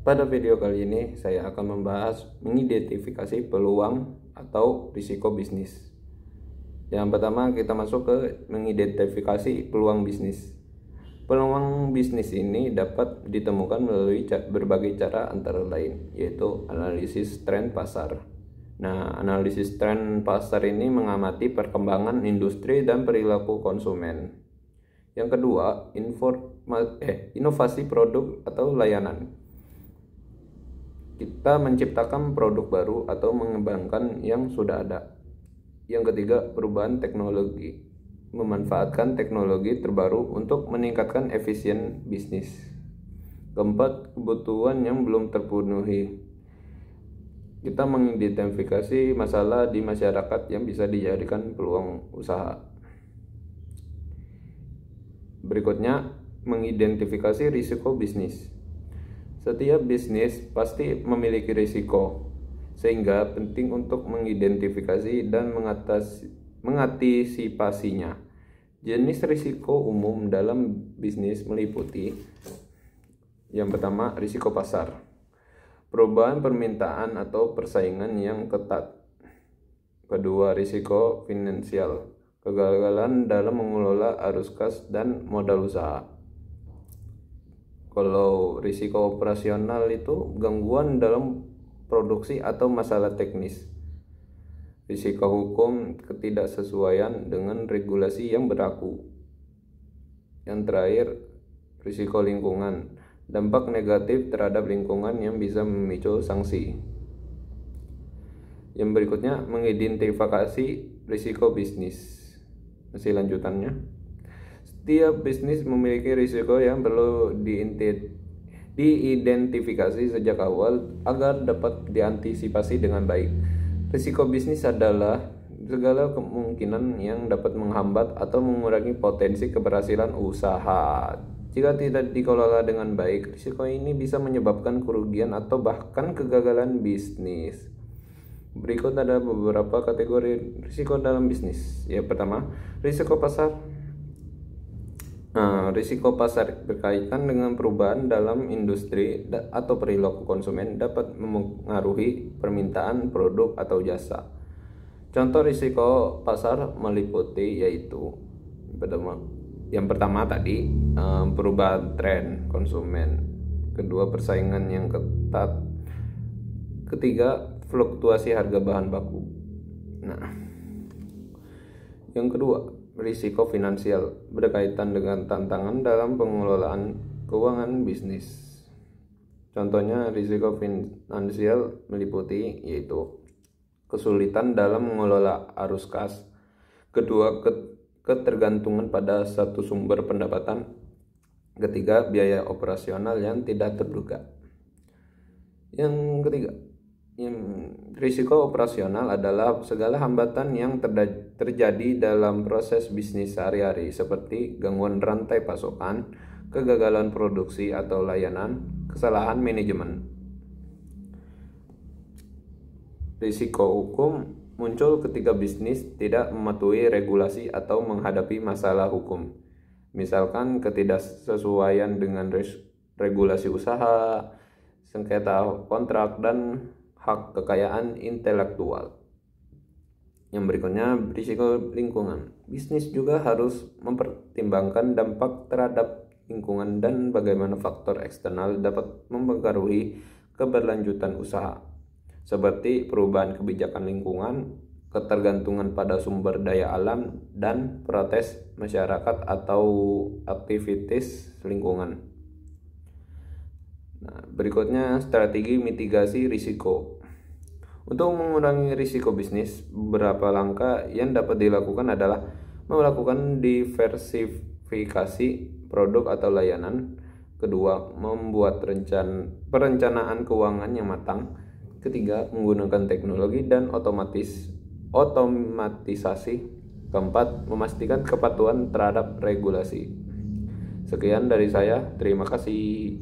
Pada video kali ini saya akan membahas mengidentifikasi peluang atau risiko bisnis. Yang pertama kita masuk ke mengidentifikasi peluang bisnis. Peluang bisnis ini dapat ditemukan melalui berbagai cara antara lain, yaitu analisis tren pasar. Nah, analisis tren pasar ini mengamati perkembangan industri dan perilaku konsumen. Yang kedua, inovasi produk atau layanan. Kita menciptakan produk baru atau mengembangkan yang sudah ada. Yang ketiga, perubahan teknologi. Memanfaatkan teknologi terbaru untuk meningkatkan efisien bisnis. Keempat, kebutuhan yang belum terpenuhi. Kita mengidentifikasi masalah di masyarakat yang bisa dijadikan peluang usaha. Berikutnya, mengidentifikasi risiko bisnis. Setiap bisnis pasti memiliki risiko, sehingga penting untuk mengidentifikasi dan mengantisipasinya. Jenis risiko umum dalam bisnis meliputi: yang pertama, risiko pasar. Perubahan permintaan atau persaingan yang ketat. Kedua, risiko finansial. Kegagalan dalam mengelola arus kas dan modal usaha. Kalau risiko operasional itu gangguan dalam produksi atau masalah teknis. Risiko hukum, ketidaksesuaian dengan regulasi yang berlaku. Yang terakhir, risiko lingkungan, dampak negatif terhadap lingkungan yang bisa memicu sanksi. Yang berikutnya, mengidentifikasi risiko bisnis. Masih lanjutannya. Setiap bisnis memiliki risiko yang perlu diidentifikasi sejak awal agar dapat diantisipasi dengan baik. Risiko bisnis adalah segala kemungkinan yang dapat menghambat atau mengurangi potensi keberhasilan usaha. Jika tidak dikelola dengan baik, risiko ini bisa menyebabkan kerugian atau bahkan kegagalan bisnis. Berikut ada beberapa kategori risiko dalam bisnis. Yang pertama, risiko pasar. Risiko pasar berkaitan dengan perubahan dalam industri atau perilaku konsumen dapat mempengaruhi permintaan produk atau jasa. Contoh risiko pasar meliputi yaitu yang pertama tadi perubahan tren konsumen. Kedua, persaingan yang ketat. Ketiga, fluktuasi harga bahan baku. Nah, yang kedua, risiko finansial berkaitan dengan tantangan dalam pengelolaan keuangan bisnis. Contohnya risiko finansial meliputi yaitu kesulitan dalam mengelola arus kas. Kedua, ketergantungan pada satu sumber pendapatan. Ketiga, biaya operasional yang tidak terduga. Yang ketiga, risiko operasional adalah segala hambatan yang terjadi dalam proses bisnis sehari-hari seperti gangguan rantai pasokan, kegagalan produksi atau layanan, kesalahan manajemen. Risiko hukum muncul ketika bisnis tidak mematuhi regulasi atau menghadapi masalah hukum. Misalkan ketidaksesuaian dengan regulasi usaha, sengketa kontrak, dan hak kekayaan intelektual. Yang berikutnya, risiko lingkungan. Bisnis juga harus mempertimbangkan dampak terhadap lingkungan dan bagaimana faktor eksternal dapat mempengaruhi keberlanjutan usaha, seperti perubahan kebijakan lingkungan, ketergantungan pada sumber daya alam, dan protes masyarakat atau aktivitas lingkungan. Nah, berikutnya, strategi mitigasi risiko. Untuk mengurangi risiko bisnis, beberapa langkah yang dapat dilakukan adalah melakukan diversifikasi produk atau layanan. Kedua, membuat perencanaan keuangan yang matang. Ketiga, menggunakan teknologi dan otomatisasi. Keempat, memastikan kepatuhan terhadap regulasi. Sekian dari saya, terima kasih.